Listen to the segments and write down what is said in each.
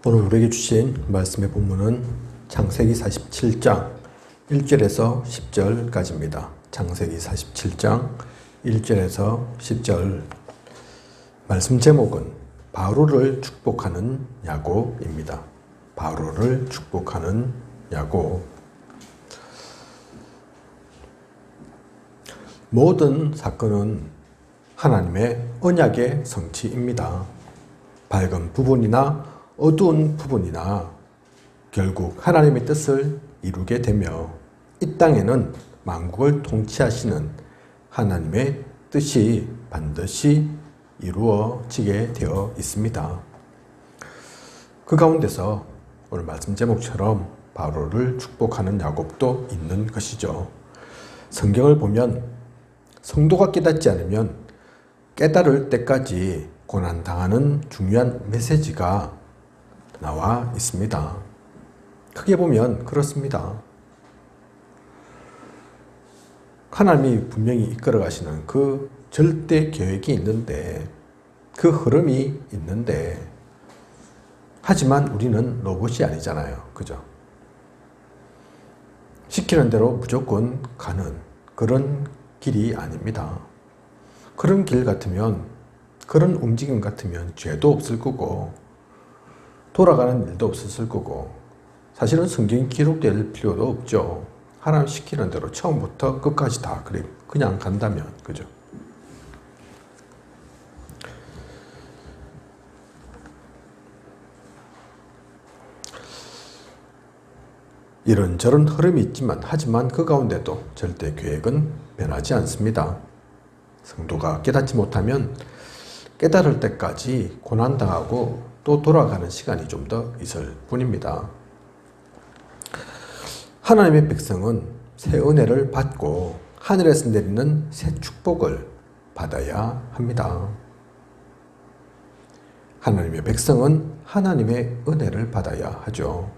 오늘 우리에게 주신 말씀의 본문은 창세기 47장 1절에서 10절까지입니다. 창세기 47장 1절에서 10절. 말씀 제목은 바로를 축복하는 야곱입니다. 바로를 축복하는 야곱. 모든 사건은 하나님의 언약의 성취입니다. 밝은 부분이나 어두운 부분이나 결국 하나님의 뜻을 이루게 되며 이 땅에는 만국을 통치하시는 하나님의 뜻이 반드시 이루어지게 되어 있습니다. 그 가운데서 오늘 말씀 제목처럼 바로를 축복하는 야곱도 있는 것이죠. 성경을 보면 성도가 깨닫지 않으면 깨달을 때까지 고난당하는 중요한 메시지가 나와 있습니다. 크게 보면 그렇습니다. 하나님이 분명히 이끌어 가시는 그 절대 계획이 있는데, 그 흐름이 있는데, 하지만 우리는 로봇이 아니잖아요. 그죠? 시키는 대로 무조건 가는 그런 길이 아닙니다. 그런 길 같으면, 그런 움직임 같으면 죄도 없을 거고 돌아가는 일도 없었을 거고, 사실은 성경이 기록될 필요도 없죠. 하나님 시키는 대로 처음부터 끝까지 다 그냥 간다면, 그죠? 이런저런 흐름이 있지만, 하지만 그 가운데도 절대 계획은 변하지 않습니다. 성도가 깨닫지 못하면 깨달을 때까지 고난당하고 또 돌아가는 시간이 좀 더 있을 뿐입니다. 하나님의 백성은 새 은혜를 받고 하늘에서 내리는 새 축복을 받아야 합니다. 하나님의 백성은 하나님의 은혜를 받아야 하죠.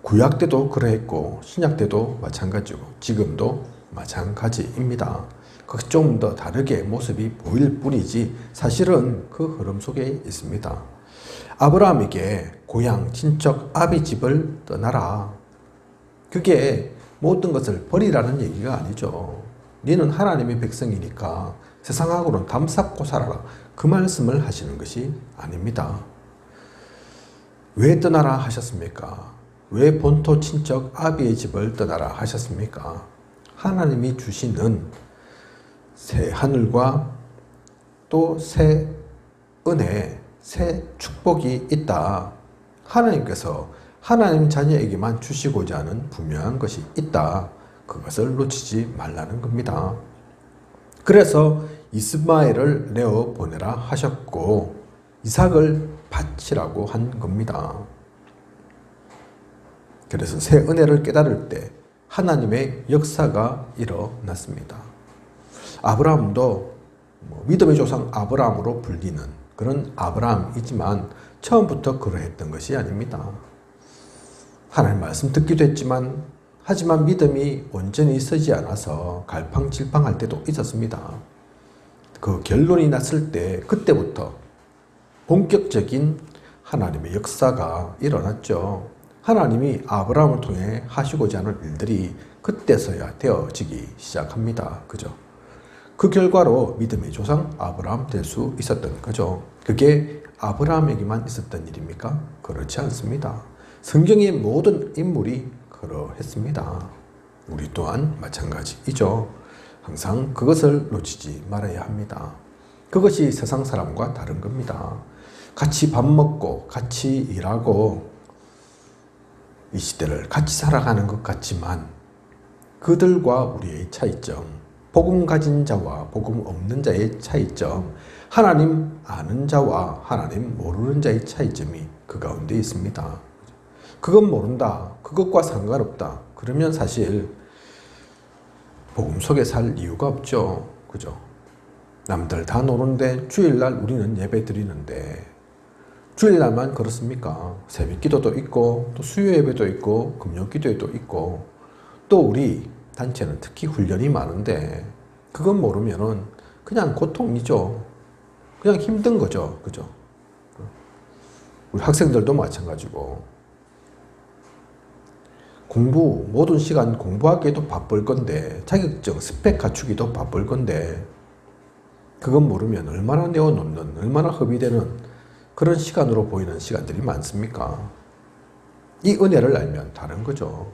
구약 때도 그러했고 신약 때도 마찬가지고 지금도 마찬가지입니다. 좀 더 다르게 모습이 보일 뿐이지 사실은 그 흐름 속에 있습니다. 아브라함에게 고향 친척 아비 집을 떠나라. 그게 모든 것을 버리라는 얘기가 아니죠. 너는 하나님의 백성이니까 세상하고는 담쌓고 살아라. 그 말씀을 하시는 것이 아닙니다. 왜 떠나라 하셨습니까? 왜 본토 친척 아비의 집을 떠나라 하셨습니까? 하나님이 주시는 새 하늘과 또 새 은혜, 새 축복이 있다. 하나님께서 하나님 자녀에게만 주시고자 하는 분명한 것이 있다. 그것을 놓치지 말라는 겁니다. 그래서 이스마엘을 내어 보내라 하셨고 이삭을 바치라고 한 겁니다. 그래서 새 은혜를 깨달을 때 하나님의 역사가 일어났습니다. 아브라함도 믿음의 조상 아브라함으로 불리는 그런 아브라함이지만 처음부터 그러했던 것이 아닙니다. 하나님 말씀 듣기도 했지만 하지만 믿음이 온전히 서지 않아서 갈팡질팡할 때도 있었습니다. 그 결론이 났을 때 그때부터 본격적인 하나님의 역사가 일어났죠. 하나님이 아브라함을 통해 하시고자 하는 일들이 그때서야 되어지기 시작합니다. 그죠? 그 결과로 믿음의 조상 아브라함 될 수 있었던 거죠. 그게 아브라함에게만 있었던 일입니까? 그렇지 않습니다. 성경의 모든 인물이 그러했습니다. 우리 또한 마찬가지이죠. 항상 그것을 놓치지 말아야 합니다. 그것이 세상 사람과 다른 겁니다. 같이 밥 먹고 같이 일하고 이 시대를 같이 살아가는 것 같지만 그들과 우리의 차이점, 복음 가진 자와 복음 없는 자의 차이점, 하나님 아는 자와 하나님 모르는 자의 차이점이 그 가운데 있습니다. 그건 모른다, 그것과 상관없다, 그러면 사실 복음 속에 살 이유가 없죠. 그죠? 남들 다 노는데 주일날 우리는 예배 드리는데 주일날만 그렇습니까? 새벽 기도도 있고 또 수요 예배도 있고 금요 기도도 있고 또 우리 단체는 특히 훈련이 많은데 그건 모르면은 그냥 고통이죠. 그냥 힘든 거죠. 그죠? 우리 학생들도 마찬가지고. 모든 시간 공부하기에도 바쁠 건데, 자격증, 스펙 갖추기도 바쁠 건데, 그건 모르면 얼마나 내어놓는, 얼마나 허비되는 그런 시간으로 보이는 시간들이 많습니까? 이 은혜를 알면 다른 거죠.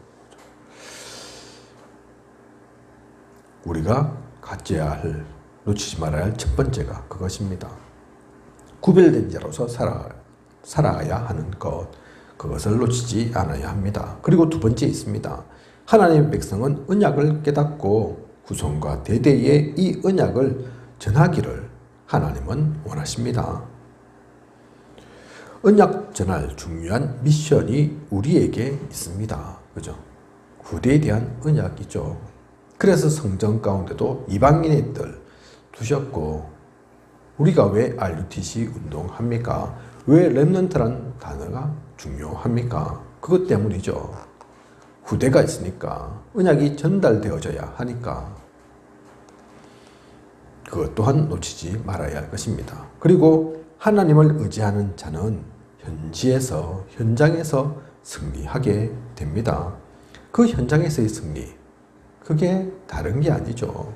우리가 갖져야 할, 놓치지 말아야 할 첫 번째가 그것입니다. 구별된 자로서 살아야 하는 것, 그것을 놓치지 않아야 합니다. 그리고 두 번째 있습니다. 하나님의 백성은 언약을 깨닫고 후손과 대대에 이 언약을 전하기를 하나님은 원하십니다. 언약 전할 중요한 미션이 우리에게 있습니다. 그죠? 후대에 대한 언약이죠. 그래서 성경 가운데도 이방인의 뜰 두셨고, 우리가 왜 RUTC 운동합니까? 왜 렘넌트란 단어가 중요합니까? 그것 때문이죠. 후대가 있으니까, 언약이 전달되어져야 하니까. 그것 또한 놓치지 말아야 할 것입니다. 그리고 하나님을 의지하는 자는 현장에서 승리하게 됩니다. 그 현장에서의 승리, 그게 다른 게 아니죠.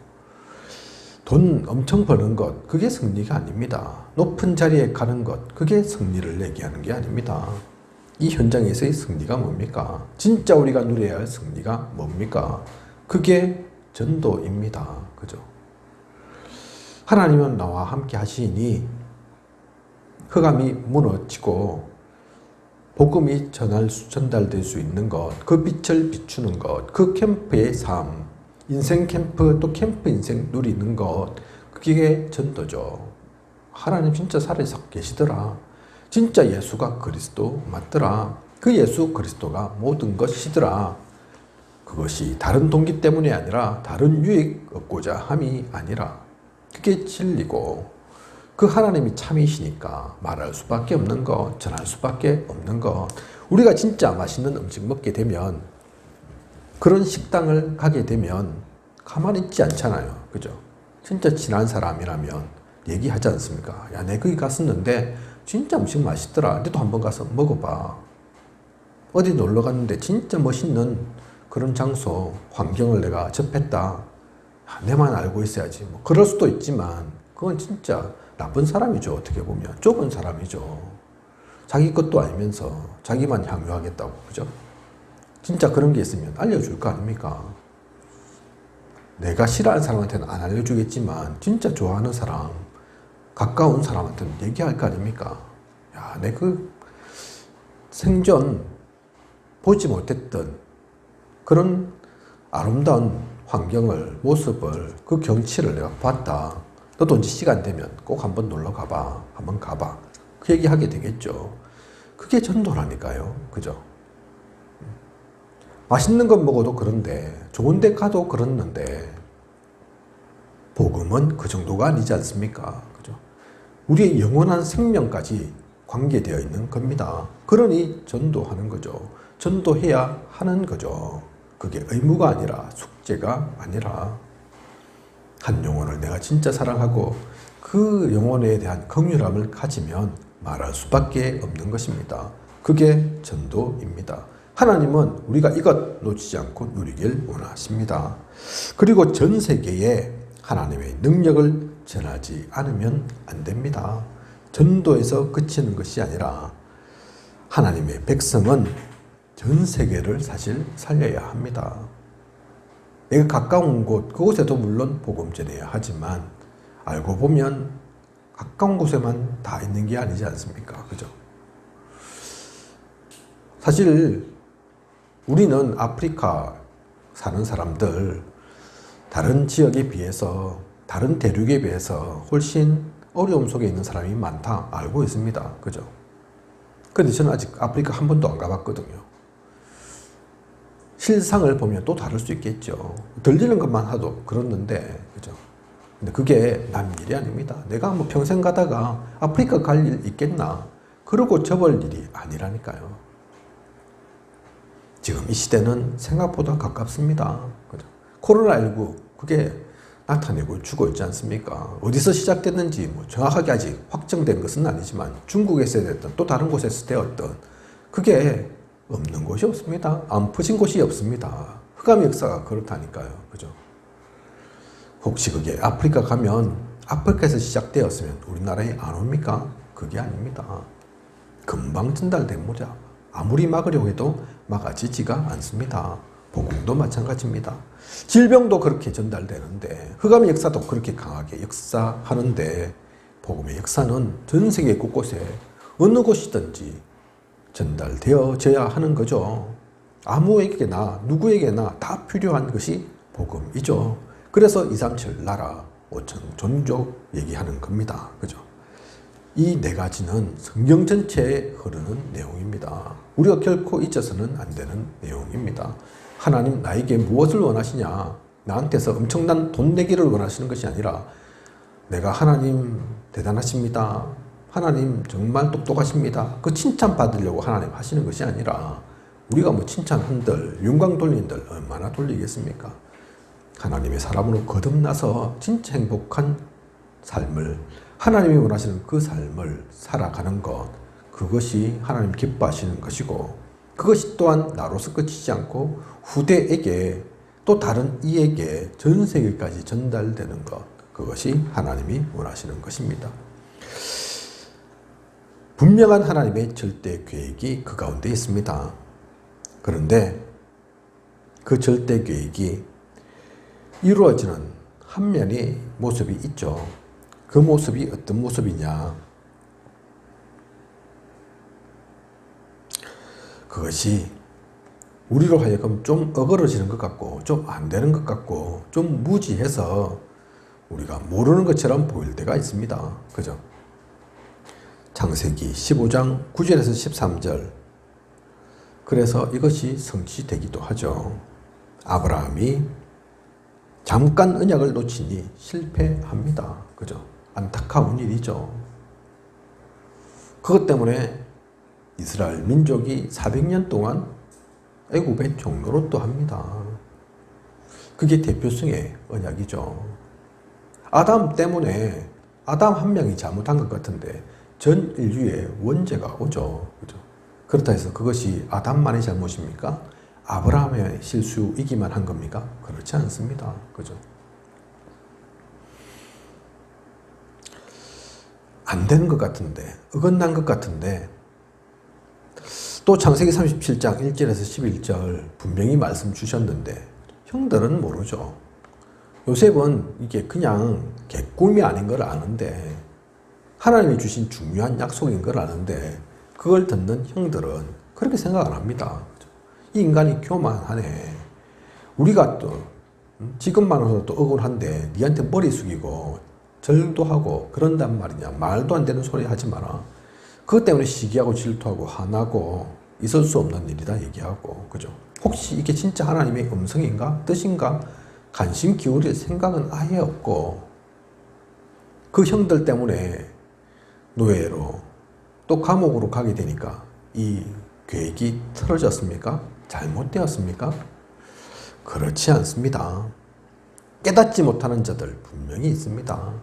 돈 엄청 버는 것, 그게 승리가 아닙니다. 높은 자리에 가는 것, 그게 승리를 얘기하는 게 아닙니다. 이 현장에서의 승리가 뭡니까? 진짜 우리가 누려야 할 승리가 뭡니까? 그게 전도입니다. 그죠? 하나님은 나와 함께 하시니 흑암이 무너지고 복음이 전달될 수 있는 것, 그 빛을 비추는 것, 그 캠프의 삶, 인생 캠프, 또 캠프 인생 누리는 것, 그게 전도죠. 하나님 진짜 살아서 계시더라. 진짜 예수가 그리스도 맞더라. 그 예수 그리스도가 모든 것이더라. 그것이 다른 동기 때문이 아니라 다른 유익 얻고자 함이 아니라 그게 진리고, 그 하나님이 참이시니까 말할 수밖에 없는 것, 전할 수밖에 없는 것. 우리가 진짜 맛있는 음식 먹게 되면, 그런 식당을 가게 되면 가만히 있지 않잖아요. 그죠? 진짜 친한 사람이라면 얘기하지 않습니까? 야, 내 거기 갔었는데 진짜 음식 맛있더라. 너도 한번 가서 먹어봐. 어디 놀러 갔는데 진짜 멋있는 그런 장소, 환경을 내가 접했다. 야, 내만 알고 있어야지. 뭐 그럴 수도 있지만 그건 진짜 나쁜 사람이죠. 어떻게 보면 좁은 사람이죠. 자기 것도 아니면서 자기만 향유하겠다고. 그죠? 진짜 그런 게 있으면 알려줄 거 아닙니까? 내가 싫어하는 사람한테는 안 알려주겠지만 진짜 좋아하는 사람, 가까운 사람한테는 얘기할 거 아닙니까? 야, 내 그 생전 보지 못했던 그런 아름다운 환경을, 모습을, 그 경치를 내가 봤다. 너도 언제 시간 되면 꼭 한번 놀러 가봐. 한번 가봐. 그 얘기 하게 되겠죠. 그게 전도라니까요. 그죠? 맛있는 것 먹어도 그런데, 좋은 데 가도 그렇는데, 복음은 그 정도가 아니지 않습니까? 그죠? 우리의 영원한 생명까지 관계되어 있는 겁니다. 그러니 전도하는 거죠. 전도해야 하는 거죠. 그게 의무가 아니라 숙제가 아니라, 한 영혼을 내가 진짜 사랑하고 그 영혼에 대한 긍휼함을 가지면 말할 수밖에 없는 것입니다. 그게 전도입니다. 하나님은 우리가 이것 놓치지 않고 누리길 원하십니다. 그리고 전 세계에 하나님의 능력을 전하지 않으면 안 됩니다. 전도에서 그치는 것이 아니라 하나님의 백성은 전 세계를 사실 살려야 합니다. 내가 가까운 곳, 그곳에도 물론 복음 전해야 하지만 알고 보면 가까운 곳에만 다 있는 게 아니지 않습니까? 그죠? 사실 우리는 아프리카 사는 사람들, 다른 지역에 비해서, 다른 대륙에 비해서 훨씬 어려움 속에 있는 사람이 많다 알고 있습니다. 그죠? 근데 저는 아직 아프리카 한 번도 안 가봤거든요. 실상을 보면 또 다를 수 있겠죠. 들리는 것만 하도 그렇는데, 그죠? 근데 그게 남 일이 아닙니다. 내가 뭐 평생 가다가 아프리카 갈 일 있겠나? 그러고 접을 일이 아니라니까요. 지금 이 시대는 생각보다 가깝습니다. 그죠? 코로나19, 그게 나타내고 주고 있지 않습니까? 어디서 시작됐는지 뭐 정확하게 아직 확정된 것은 아니지만 중국에서 됐던 또 다른 곳에서 되었던 그게 없는 곳이 없습니다. 안 퍼진 곳이 없습니다. 흑암의 역사가 그렇다니까요. 그죠? 혹시 그게 아프리카 가면 아프리카에서 시작되었으면 우리나라에 안 옵니까? 그게 아닙니다. 금방 전달됩니다. 아무리 막으려고 해도 막아지지가 않습니다. 복음도 마찬가지입니다. 질병도 그렇게 전달되는데 흑암의 역사도 그렇게 강하게 역사하는데 복음의 역사는 전 세계 곳곳에 어느 곳이든지 전달되어져야 하는 거죠. 아무에게나 누구에게나 다 필요한 것이 복음이죠. 그래서 237 나라 5천 종족 얘기하는 겁니다. 그죠? 이 네 가지는 성경 전체에 흐르는 내용입니다. 우리가 결코 잊어서는 안 되는 내용입니다. 하나님 나에게 무엇을 원하시냐? 나한테서 엄청난 돈 내기를 원하시는 것이 아니라 내가 하나님 대단하십니다. 하나님 정말 똑똑하십니다. 그 칭찬 받으려고 하나님 하시는 것이 아니라 우리가 뭐 칭찬한들, 영광 돌린들 얼마나 돌리겠습니까? 하나님의 사람으로 거듭나서 진짜 행복한 삶을 하나님이 원하시는 그 삶을 살아가는 것 그것이 하나님 기뻐하시는 것이고 그것이 또한 나로서 끝이지 않고 후대에게 또 다른 이에게 전 세계까지 전달되는 것 그것이 하나님이 원하시는 것입니다. 분명한 하나님의 절대 계획이 그 가운데 있습니다. 그런데 그 절대 계획이 이루어지는 한 면의 모습이 있죠. 그 모습이 어떤 모습이냐? 그것이 우리로 하여금 좀 어그러지는 것 같고 좀 안 되는 것 같고 좀 무지해서 우리가 모르는 것처럼 보일 때가 있습니다. 그죠? 창세기 15장 9절에서 13절 그래서 이것이 성취되기도 하죠. 아브라함이 잠깐 언약을 놓치니 실패합니다. 그죠? 안타까운 일이죠. 그것 때문에 이스라엘 민족이 400년 동안 애굽의 종노릇도 합니다. 그게 대표성의 언약이죠. 아담 때문에 아담 한 명이 잘못한 것 같은데 전 인류의 원죄가 오죠. 그죠? 그렇다 해서 그것이 아담만의 잘못입니까? 아브라함의 실수이기만 한 겁니까? 그렇지 않습니다. 그죠? 안 되는 것 같은데, 어긋난 것 같은데, 또 창세기 37장 1절에서 11절 분명히 말씀 주셨는데, 형들은 모르죠. 요셉은 이게 그냥 개꿈이 아닌 걸 아는데, 하나님이 주신 중요한 약속인 걸 아는데, 그걸 듣는 형들은 그렇게 생각 안 합니다. 이 인간이 교만하네. 우리가 또 지금만으로도 억울한데 니한테 머리 숙이고 절도 하고 그런단 말이냐. 말도 안 되는 소리 하지 마라. 그것 때문에 시기하고 질투하고 화나고 있을 수 없는 일이다 얘기하고 그죠. 혹시 이게 진짜 하나님의 음성인가 뜻인가 관심 기울일 생각은 아예 없고 그 형들 때문에 노예로 또 감옥으로 가게 되니까 이 계획이 틀어졌습니까? 잘못되었습니까? 그렇지 않습니다. 깨닫지 못하는 자들 분명히 있습니다.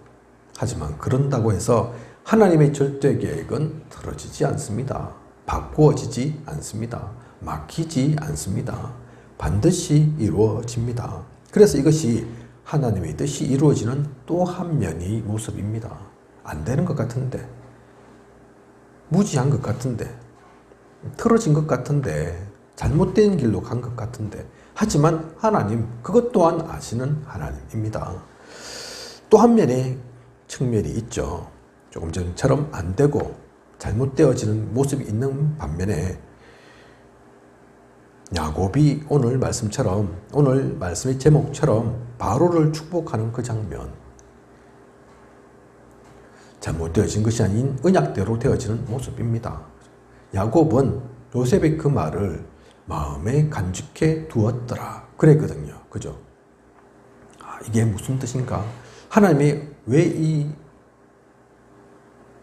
하지만 그런다고 해서 하나님의 절대 계획은 틀어지지 않습니다. 바꾸어지지 않습니다. 막히지 않습니다. 반드시 이루어집니다. 그래서 이것이 하나님의 뜻이 이루어지는 또 한 면의 모습입니다. 안 되는 것 같은데, 무지한 것 같은데, 틀어진 것 같은데, 잘못된 길로 간 것 같은데 하지만 하나님 그것 또한 아시는 하나님입니다. 또 한 면의 측면이 있죠. 조금 전처럼 안 되고 잘못되어지는 모습이 있는 반면에 야곱이 오늘 말씀처럼 오늘 말씀의 제목처럼 바로를 축복하는 그 장면 잘못되어진 것이 아닌 언약대로 되어지는 모습입니다. 야곱은 요셉의 그 말을 마음에 간직해 두었더라 그랬거든요. 그죠? 이게 무슨 뜻인가? 하나님이 왜 이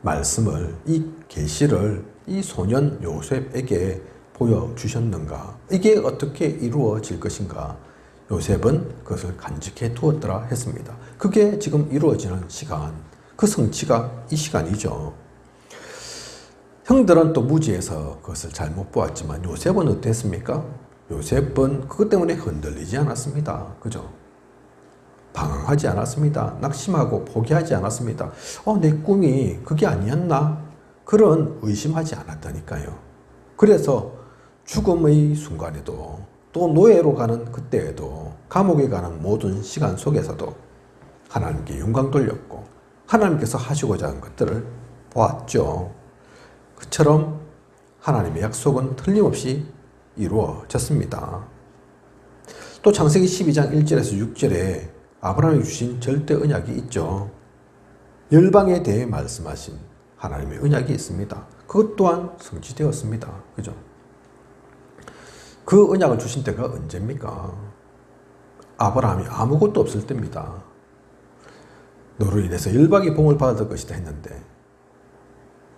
말씀을, 이 계시를 이 소년 요셉에게 보여주셨는가? 이게 어떻게 이루어질 것인가? 요셉은 그것을 간직해 두었더라 했습니다. 그게 지금 이루어지는 시간, 그 성취가 이 시간이죠. 형들은 또 무지해서 그것을 잘못 보았지만 요셉은 어땠습니까? 요셉은 그것 때문에 흔들리지 않았습니다. 그죠? 방황하지 않았습니다. 낙심하고 포기하지 않았습니다. 내 꿈이 그게 아니었나? 그런 의심하지 않았다니까요. 그래서 죽음의 순간에도 또 노예로 가는 그때에도 감옥에 가는 모든 시간 속에서도 하나님께 영광 돌렸고 하나님께서 하시고자 하는 것들을 보았죠. 그처럼 하나님의 약속은 틀림없이 이루어졌습니다. 또 창세기 12장 1절에서 6절에 아브라함이 주신 절대 언약이 있죠. 열방에 대해 말씀하신 하나님의 언약이 있습니다. 그것 또한 성취되었습니다. 그죠? 그 언약을 주신 때가 언제입니까? 아브라함이 아무것도 없을 때입니다. 너로 인해서 열방이 복을 받을 것이다 했는데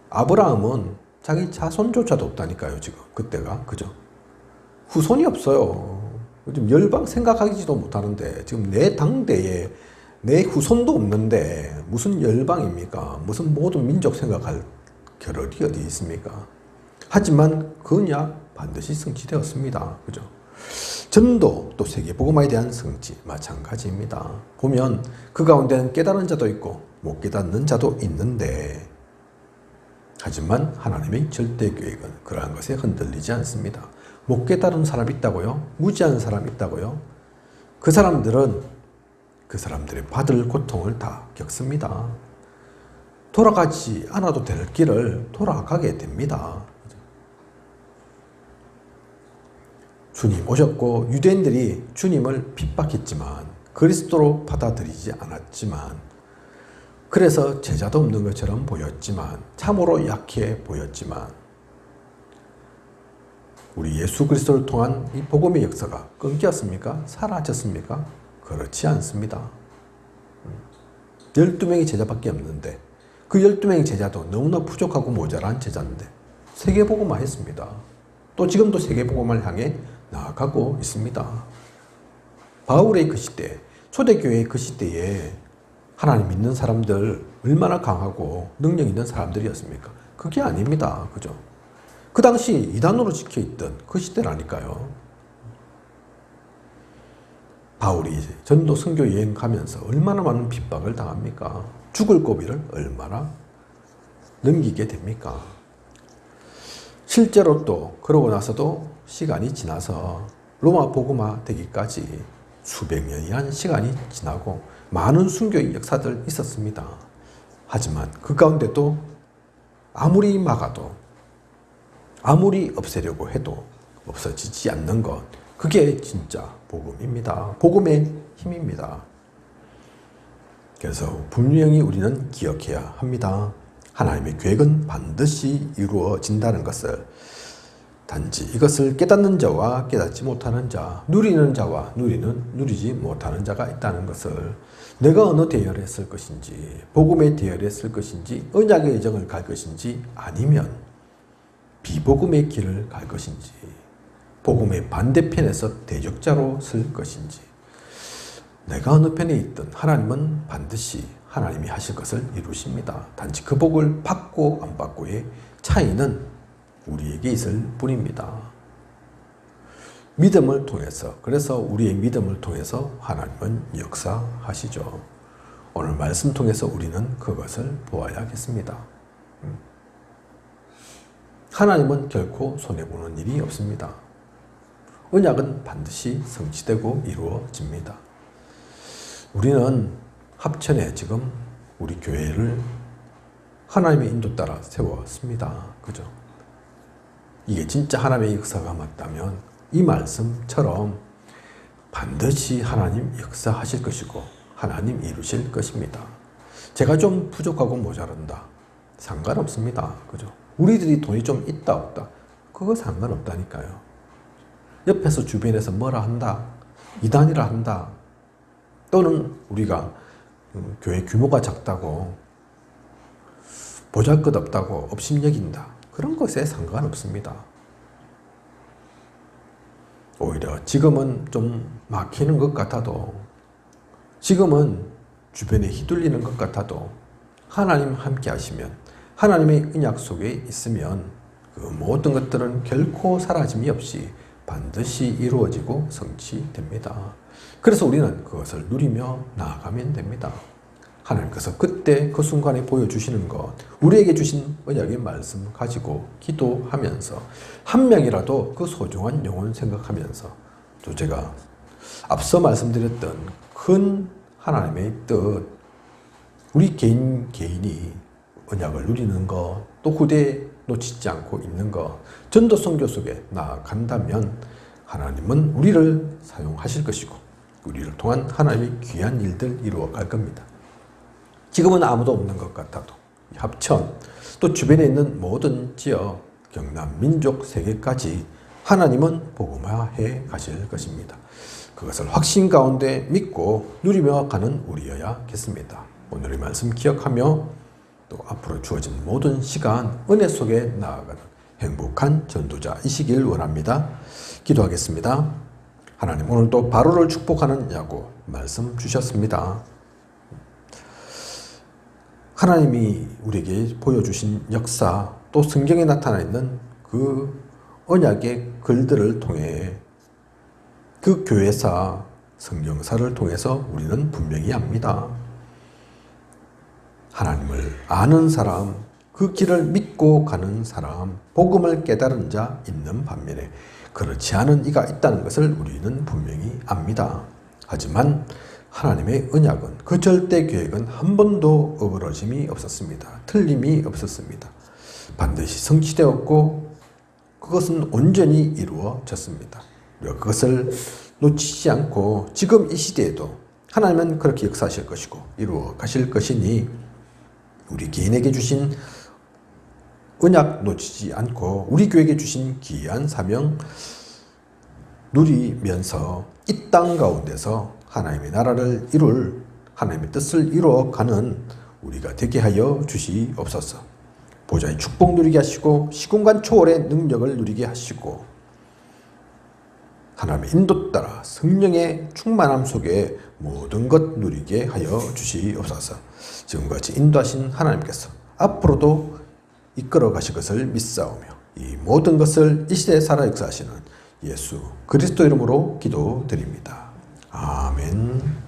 아브라함은 자기 자손조차도 없다니까요. 지금 그때가. 그죠? 후손이 없어요. 지금 열방 생각하지도 못하는데 지금 내 당대에 내 후손도 없는데 무슨 열방입니까? 무슨 모든 민족 생각할 겨를이 어디 있습니까? 하지만 그 언약 반드시 성취되었습니다. 그죠? 전도 또 세계복음화에 대한 성취 마찬가지입니다. 보면 그 가운데는 깨달은 자도 있고 못 깨닫는 자도 있는데 하지만 하나님의 절대 계획은 그러한 것에 흔들리지 않습니다. 못 깨달은 사람이 있다고요? 무지한 사람이 있다고요? 그 사람들은 그 사람들의 받을 고통을 다 겪습니다. 돌아가지 않아도 될 길을 돌아가게 됩니다. 주님 오셨고 유대인들이 주님을 핍박했지만 그리스도로 받아들이지 않았지만 그래서 제자도 없는 것처럼 보였지만 참으로 약해 보였지만 우리 예수 그리스도를 통한 이 복음의 역사가 끊겼습니까? 사라졌습니까? 그렇지 않습니다. 12명의 제자밖에 없는데 그 12명의 제자도 너무나 부족하고 모자란 제자인데 세계복음화 했습니다. 또 지금도 세계복음을 향해 나아가고 있습니다. 바울의 그 시대, 초대교회의 그 시대에 하나님 믿는 사람들 얼마나 강하고 능력 있는 사람들이었습니까? 그게 아닙니다. 그죠? 그 당시 이단으로 지켜있던 그 시대라니까요. 바울이 전도 선교 여행 가면서 얼마나 많은 핍박을 당합니까? 죽을 고비를 얼마나 넘기게 됩니까? 실제로 또 그러고 나서도 시간이 지나서 로마 복음화 되기까지 수백 년이라는 시간이 지나고 많은 순교의 역사들 있었습니다. 하지만 그 가운데도 아무리 막아도 아무리 없애려고 해도 없어지지 않는 것, 그게 진짜 복음입니다. 복음의 힘입니다. 그래서 분명히 우리는 기억해야 합니다. 하나님의 계획은 반드시 이루어진다는 것을. 단지 이것을 깨닫는 자와 깨닫지 못하는 자, 누리는 자와 누리지 못하는 자가 있다는 것을, 내가 어느 대열에 쓸 것인지, 복음의 대열에 쓸 것인지, 언약의 여정을 갈 것인지, 아니면 비복음의 길을 갈 것인지, 복음의 반대편에서 대적자로 쓸 것인지, 내가 어느 편에 있든 하나님은 반드시 하나님이 하실 것을 이루십니다. 단지 그 복을 받고 안 받고의 차이는 우리에게 있을 뿐입니다. 믿음을 통해서, 그래서 우리의 믿음을 통해서 하나님은 역사하시죠. 오늘 말씀 통해서 우리는 그것을 보아야겠습니다. 하나님은 결코 손해보는 일이 없습니다. 언약은 반드시 성취되고 이루어집니다. 우리는 합천에 지금 우리 교회를 하나님의 인도 따라 세웠습니다. 그죠? 이게 진짜 하나님의 역사가 맞다면 이 말씀처럼 반드시 하나님 역사하실 것이고 하나님 이루실 것입니다. 제가 좀 부족하고 모자란다. 상관없습니다. 그죠? 우리들이 돈이 좀 있다 없다. 그거 상관없다니까요. 옆에서 주변에서 뭐라 한다. 이단이라 한다. 또는 우리가 교회 규모가 작다고 보잘것없다고 업신여긴다. 그런 것에 상관없습니다. 오히려 지금은 좀 막히는 것 같아도, 지금은 주변에 휘둘리는 것 같아도 하나님 함께 하시면, 하나님의 언약 속에 있으면 그 모든 것들은 결코 사라짐이 없이 반드시 이루어지고 성취됩니다. 그래서 우리는 그것을 누리며 나아가면 됩니다. 하나님께서 그때 그 순간에 보여주시는 것, 우리에게 주신 언약의 말씀 가지고 기도하면서 한 명이라도 그 소중한 영혼 생각하면서, 또 제가 앞서 말씀드렸던 큰 하나님의 뜻, 우리 개인이 언약을 누리는 것, 또 후대에 놓치지 않고 있는 것, 전도 선교 속에 나아간다면 하나님은 우리를 사용하실 것이고 우리를 통한 하나님의 귀한 일들 이루어 갈 겁니다. 지금은 아무도 없는 것 같아도 합천, 또 주변에 있는 모든 지역, 경남, 민족, 세계까지 하나님은 복음화해 가실 것입니다. 그것을 확신 가운데 믿고 누리며 가는 우리여야겠습니다. 오늘의 말씀 기억하며 또 앞으로 주어진 모든 시간 은혜 속에 나아가는 행복한 전도자이시길 원합니다. 기도하겠습니다. 하나님, 오늘도 바로를 축복하는 야구 말씀 주셨습니다. 하나님이 우리에게 보여주신 역사, 또 성경에 나타나 있는 그 언약의 글들을 통해, 그 교회사, 성경사를 통해서 우리는 분명히 압니다. 하나님을 아는 사람, 그 길을 믿고 가는 사람, 복음을 깨달은 자 있는 반면에 그렇지 않은 이가 있다는 것을 우리는 분명히 압니다. 하지만 하나님의 언약은, 그 절대 계획은 한 번도 어그러짐이 없었습니다. 틀림이 없었습니다. 반드시 성취되었고 그것은 온전히 이루어졌습니다. 우리가 그것을 놓치지 않고 지금 이 시대에도 하나님은 그렇게 역사하실 것이고 이루어 가실 것이니 우리 개인에게 주신 언약 놓치지 않고 우리 교회에게 주신 귀한 사명 누리면서 이 땅 가운데서 하나님의 나라를 이룰, 하나님의 뜻을 이루어가는 우리가 되게 하여 주시옵소서. 보좌의 축복 누리게 하시고 시공간 초월의 능력을 누리게 하시고 하나님의 인도 따라 성령의 충만함 속에 모든 것 누리게 하여 주시옵소서. 지금같이 인도하신 하나님께서 앞으로도 이끌어 가실 것을 믿사오며 이 모든 것을 이 시대에 살아 역사하시는 예수 그리스도 이름으로 기도드립니다. 아멘.